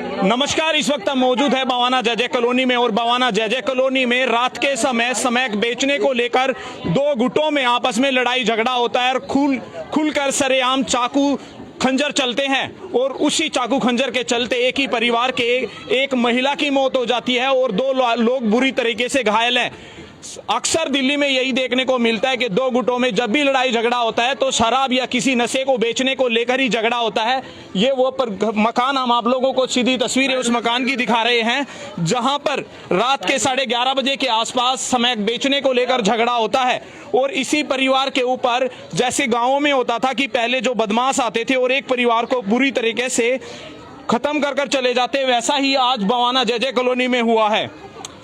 नमस्कार, इस वक्त हम मौजूद है बवाना जय जय कॉलोनी में और बवाना जय जय कॉलोनी में रात के समय स्मैक बेचने को लेकर दो गुटों में आपस में लड़ाई झगड़ा होता है और खुलकर सरेआम चाकू खंजर चलते हैं और उसी चाकू खंजर के चलते एक ही परिवार के एक महिला की मौत हो जाती है और दो लोग बुरी तरीके से घायल हैं। अक्सर दिल्ली में यही देखने को मिलता है कि दो गुटों में जब भी लड़ाई झगड़ा होता है तो शराब या किसी नशे को बेचने को लेकर ही झगड़ा होता है। ये वो मकान हम आप लोगों को सीधी तस्वीरें उस मकान की दिखा रहे हैं जहां पर रात के 11:30 बजे के आसपास स्मैक बेचने को लेकर झगड़ा होता है। और इसी परिवार के ऊपर जैसे गाँवों में होता था कि पहले जो बदमाश आते थे और एक परिवार को बुरी तरीके से खत्म कर चले जाते, वैसा ही आज बवाना जय जय कॉलोनी में हुआ है।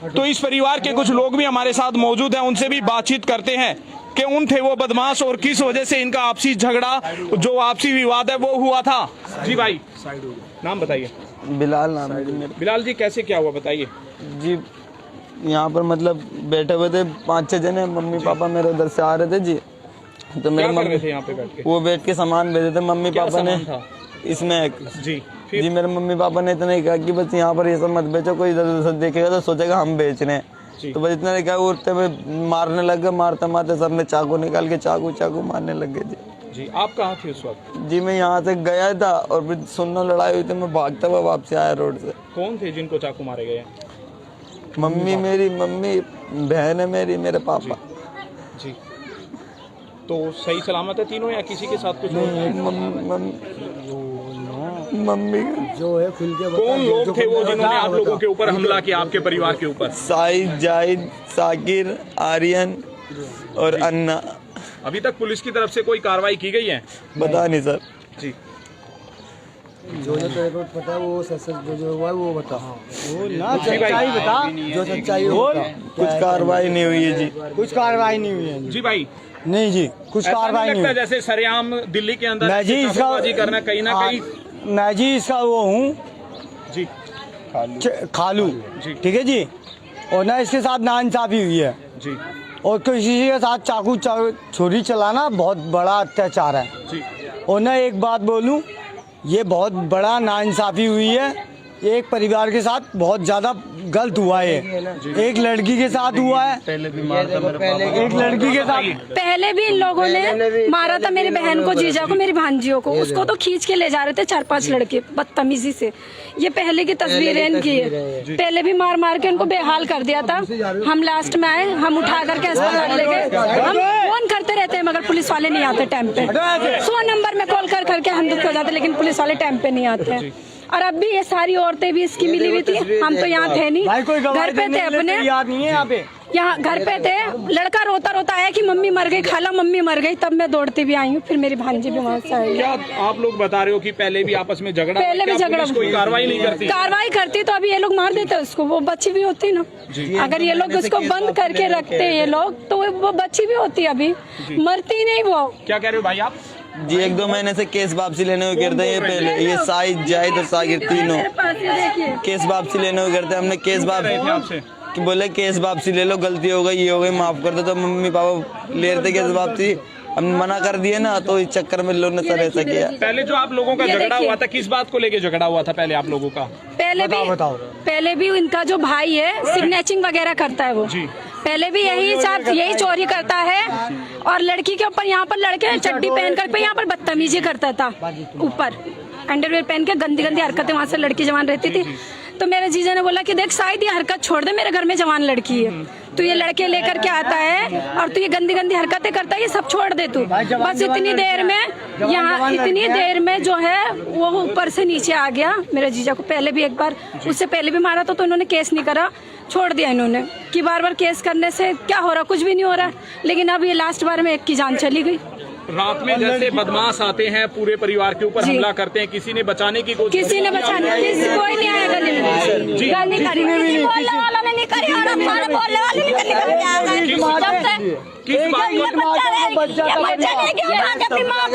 तो इस परिवार के कुछ लोग भी हमारे साथ मौजूद हैं, उनसे भी बातचीत करते हैं कि उन थे वो बदमाश और किस वजह से इनका आपसी झगड़ा जो आपसी विवाद है वो हुआ था। जी भाई, नाम बताइए। बिलाल नाम है मेरा। बिलाल जी, कैसे क्या हुआ बताइए। जी यहाँ पर मतलब बैठे हुए थे 5-6 जने, मम्मी पापा मेरे उधर से आ रहे थे जी। तो मेरे मम्मी थे यहाँ पे बैठ के? वो बैठ के सामान भेजे थे मम्मी पापा ने इसमें जी मेरे मम्मी पापा ने इतना ही कहा कि बस यहाँ पर ये सब मत बेचो, कोई इधर उधर देखेगा तो सोचेगा हम बेच रहे हैं। तो बस इतना ही कहा, उठते हुए मारने लग गए, मारते मारते सबने चाकू निकाल के चाकू मारने लग गए जी। आप कहाँ थे उस वक्त? जी मैं यहाँ से गया था और फिर सुनना लड़ाई हुई थी, मैं भागता हुआ वापस आया रोड से। कौन थे जिनको चाकू मारे गए? मम्मी, मेरी मम्मी, बहन है मेरी, मेरे पापा जी। तो सही सलामत है तीनों या किसी के साथ कुछ? मम्मी जो है खुल के कौन लोग थे वो जिन्होंने आप लोगों के ऊपर हमला किया, आपके परिवार के ऊपर? साहिद, जाहिद, साकिर, आर्यन और अन्ना। अभी तक पुलिस की तरफ से कोई कार्रवाई की गई है? बता नहीं सर जी। जो तो पता है वो सच जो हुआ वो बता। वो ना सच्चाई बता, जो सच्चाई हो। कुछ कार्रवाई नहीं हुई है जी। कुछ कार्रवाई नहीं हुई है जी भाई। नहीं जी, कुछ कार्रवाई नहीं हुई। जैसे सरेआम दिल्ली के अंदर मैं जी इसका करना कहीं ना कहीं। मैं जी इसका वो हूँ जी, खालू, ठीक है जी। और ना इसके साथ नाइंसाफी हुई है जी। और किसी के साथ चाकू छुरी चलाना बहुत बड़ा अत्याचार है जी। और ना एक बात बोलूं, ये बहुत बड़ा नाइंसाफी हुई है। एक परिवार के साथ बहुत ज्यादा गलत हुआ है। एक लड़की के साथ हुआ है, एक लड़की के साथ पहले भी इन लोगों ने मारा था मेरी बहन को, जीजा को, मेरी भांजियों को। उसको तो खींच के ले जा रहे थे 4-5 लड़के बदतमीजी से। ये पहले की तस्वीरें इनकी है। पहले भी मार मार के उनको बेहाल कर दिया था। हम लास्ट में आए, हम उठा करके अस्पताल ले गए। हम फोन करते रहते हैं मगर पुलिस वाले नहीं आते टाइम पे। 100 नंबर में कॉल कर करके हम दुख हो जाते, लेकिन पुलिस वाले टाइम पे नहीं आते। और अब भी ये सारी औरतें भी इसकी मिली हुई थी। हम तो यहाँ थे नहीं, घर पे थे अपने। याद नहीं है यहाँ पे, यहाँ घर पे थे। लड़का रोता रोता आया कि मम्मी मर गई, खाला मम्मी मर गई। तब मैं दौड़ती भी आई हूँ, फिर मेरी भांजी भी वहाँ से आई। क्या आप लोग बता रहे हो कि पहले भी आपस में झगड़ा? पहले भी झगड़ा, कोई कार्रवाई नहीं करती? कार्रवाई करती तो अभी ये लोग मार देते उसको, वो बच्ची भी होती ना। अगर ये लोग उसको बंद करके रखते ये लोग तो वो बच्ची भी होती, अभी मरती नहीं वो। क्या कह रहे हो भाई आप? जी 1-2 महीने से केस वापसी लेने को करते हैं। ये पहले ये साहिद, जाहिद और साकिर तीनों केस वापसी लेने को करते हैं। हमने केस वापसी कि बोले केस वापसी ले लो, गलती हो गई, ये हो गई, माफ कर दो। तो मम्मी पापा ले रहे थे केस वापसी, हम मना कर दिए ना, तो इस चक्कर में लोगों ने सर ऐसा किया। पहले जो आप लोगों का झगड़ा हुआ था, किस बात को लेके झगड़ा हुआ था पहले आप लोगों का? पहले भी इनका जो भाई है सिग्नेचिंग वगैरह करता है वो। पहले भी यही चोरी करता है और लड़की के ऊपर यहाँ पर लड़के चड्डी पहन कर यहाँ पर बदतमीजी करता था। ऊपर अंडरवेयर पहन के गंदी गंदी हरकतें, वहाँ से लड़की जवान रहती थी। तो मेरे जीजा ने बोला कि देख शायद ये हरकत छोड़ दे, मेरे घर में जवान लड़की है, तू ये लड़के लेकर के आता है और तू ये गंदी गंदी हरकतें करता है, ये सब छोड़ दे तू। बस इतनी देर में जो है वो ऊपर से नीचे आ गया मेरे जीजा को। पहले भी एक बार, उससे पहले भी मारा तो इन्होंने केस नहीं करा, छोड़ दिया इन्होंने कि बार बार केस करने से क्या हो रहा, कुछ भी नहीं हो रहा। लेकिन अब ये लास्ट बार में एक की जान चली गई। रात में जैसे बदमाश आते हैं पूरे परिवार के ऊपर हमला करते हैं, किसी ने बचाने की कोशिश? किसी ने बचाने, कोई नहीं आया गली में। गली करी बोलने वाला ने नहीं करी और हमारे बोलने वाले निकल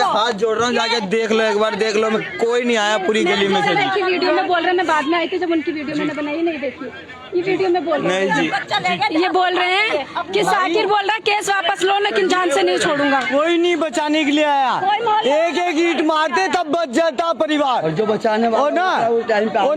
हाथ जोड़ रहा हूँ, जाके देख लो, एक बार देख लो। मैं कोई नहीं आया पूरी गली में से। वीडियो में बोल रहे, मैं बाद में आई थी जब उनकी वीडियो मैंने बनाई, नहीं देखी। ये वीडियो में बोल रहे नहीं हैं ये बोल रहे हैं कि साकिर बोल रहा है केस वापस लो लेकिन जान से नहीं छोड़ूंगा। कोई नहीं बचाने के लिए आया, एक एक ईंट मारते तब बच जाता परिवार। और जो बचाने और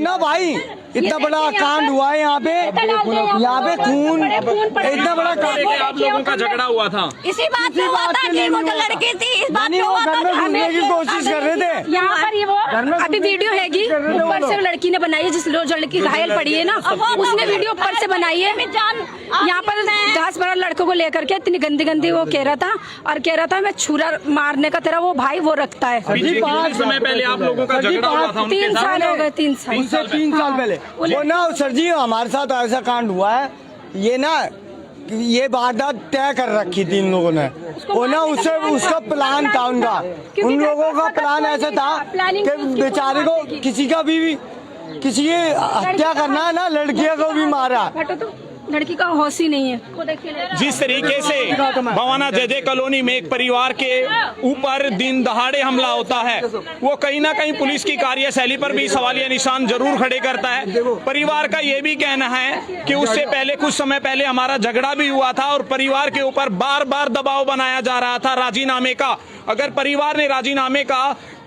ना भाई इतना बड़ा कांड हुआ है यहाँ पे खून, इतना बड़ा कांड। आप लोगों का झगड़ा हुआ था इसी बात पे हुआ था कि वो तो लड़की थी, इस बात पे हुआ था। घर में घुसने की कोशिश कर रहे थे। यहाँ पर ये वो अभी वीडियो हैगी ऊपर से लड़की ने बनाई है, जिस जो लड़की घायल पड़ी है ना उसने वीडियो ऊपर से बनाई है। यहाँ पर 10-12 लड़कों को लेकर के इतनी गंदी गंदी वो कह रहा था और कह रहा था मैं छुरा मारने का तेरा वो भाई वो रखता है। समय पहले आप लोगों का झगड़ा हुआ था 3 साल हो गए, 3 साल उनसे 3 साल पहले वो ना सर जी हमारे साथ ऐसा कांड हुआ है। ये ना ये वारदात तय कर रखी थी इन लोगों ने, वो ना उससे उसका प्लान था उनका, उन लोगों का प्लान ऐसा था कि बेचारे को किसी का भी किसी की हत्या करना है ना, लड़कियों को भी मारा। लड़की का होश ही नहीं है। जिस तरीके से बवाना जजे कॉलोनी में एक परिवार के ऊपर दिन दहाड़े हमला होता है वो कहीं ना कहीं पुलिस की कार्यशैली पर भी सवालिया निशान जरूर खड़े करता है। परिवार का ये भी कहना है कि उससे पहले कुछ समय पहले हमारा झगड़ा भी हुआ था और परिवार के ऊपर बार बार दबाव बनाया जा रहा था राजीनामे का। अगर परिवार ने राजीनामे का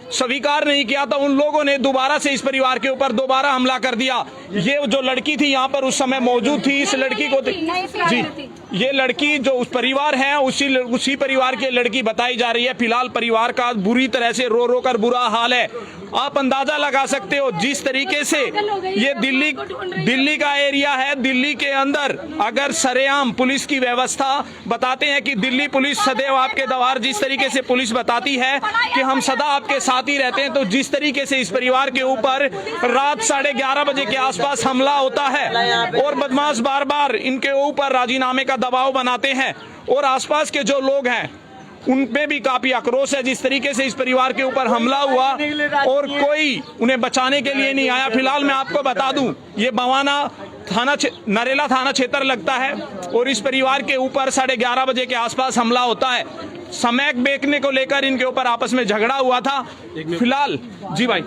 स्वीकार नहीं किया तो उन लोगों ने दोबारा से इस परिवार के ऊपर दोबारा हमला कर दिया। ये जो लड़की थी यहाँ पर उस समय मौजूद थी, इस लड़की को जी ये लड़की जो उस परिवार है उसी परिवार की लड़की बताई जा रही है। फिलहाल परिवार का बुरी तरह से रो रो कर बुरा हाल है। आप अंदाजा लगा सकते हो जिस तरीके से ये दिल्ली का एरिया है। दिल्ली के अंदर अगर सरेआम पुलिस की व्यवस्था बताते हैं कि दिल्ली पुलिस सदैव आपके द्वार, जिस तरीके से पुलिस बताती है कि हम सदा आपके साथ ही रहते हैं, तो जिस तरीके से इस परिवार के ऊपर रात 11:30 बजे के आसपास हमला होता है और बदमाश बार बार इनके ऊपर राजीनामे का दबाव बनाते हैं और आसपास के जो लोग हैं उनपे भी काफी आक्रोश है। जिस तरीके से इस परिवार के ऊपर हमला हुआ और कोई उन्हें बचाने के लिए नहीं आया। फिलहाल मैं आपको बता दूं ये बवाना नरेला थाना क्षेत्र लगता है और इस परिवार के ऊपर 11:30 बजे के आसपास हमला होता है। समैक बेचने को लेकर इनके ऊपर आपस में झगड़ा हुआ था। फिलहाल जी भाई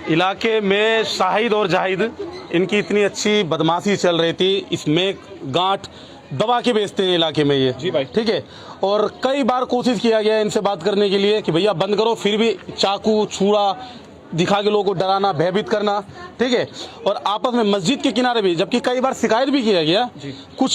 इलाके में शाहिद और जाहिद इनकी इतनी अच्छी बदमाशी चल रही थी, इसमें गांठ दबा के बेचते हैं इलाके में ये जी भाई, ठीक है। और कई बार कोशिश किया गया इनसे बात करने के लिए कि भैया बंद करो, फिर भी चाकू छुरा दिखा के लोगों को डराना, भयभीत करना, ठीक है। और आपस में मस्जिद के किनारे भी, जबकि कई बार शिकायत भी किया गया, कुछ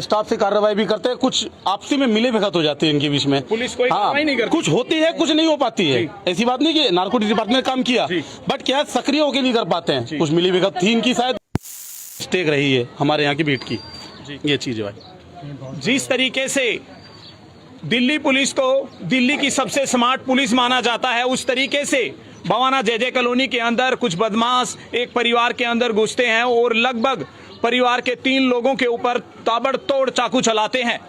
स्टाफ से कार्रवाई भी करते हैं, कुछ आपसी में मिले भगत हो जाती है इनके बीच में। पुलिस कोई कार्रवाई नहीं करती, कुछ होती है कुछ नहीं हो पाती है। ऐसी बात नहीं कि नारकोटिक्स डिपार्टमेंट ने काम किया, बट क्या सक्रिय होकर नहीं कर पाते हैं। कुछ मिली भगत थी इनकी, शायद मिस्टेक रही है हमारे यहाँ की बीट की, ये चीज है भाई। जिस तरीके से दिल्ली पुलिस को दिल्ली की सबसे स्मार्ट पुलिस माना जाता है, उस तरीके से बवाना जेजे कॉलोनी के अंदर कुछ बदमाश एक परिवार के अंदर घुसते हैं और लगभग परिवार के 3 लोगों के ऊपर ताबड़तोड़ चाकू चलाते हैं।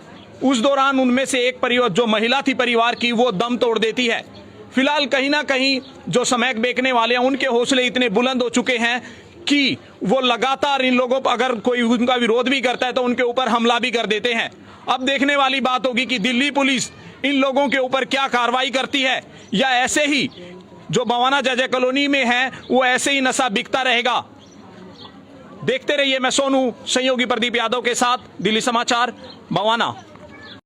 उस दौरान उनमें से एक परिवार जो महिला थी परिवार की, वो दम तोड़ देती है। फिलहाल कहीं ना कहीं जो समैक बेचने वाले हैं उनके हौसले इतने बुलंद हो चुके हैं कि वो लगातार इन लोगों पर अगर कोई उनका विरोध भी करता है तो उनके ऊपर हमला भी कर देते हैं। अब देखने वाली बात होगी कि दिल्ली पुलिस इन लोगों के ऊपर क्या कार्रवाई करती है, या ऐसे ही जो बवाना जजे कॉलोनी में है वो ऐसे ही नशा बिकता रहेगा। देखते रहिए। मैं सोनू सहयोगी प्रदीप यादव के साथ, दिल्ली समाचार, बवाना।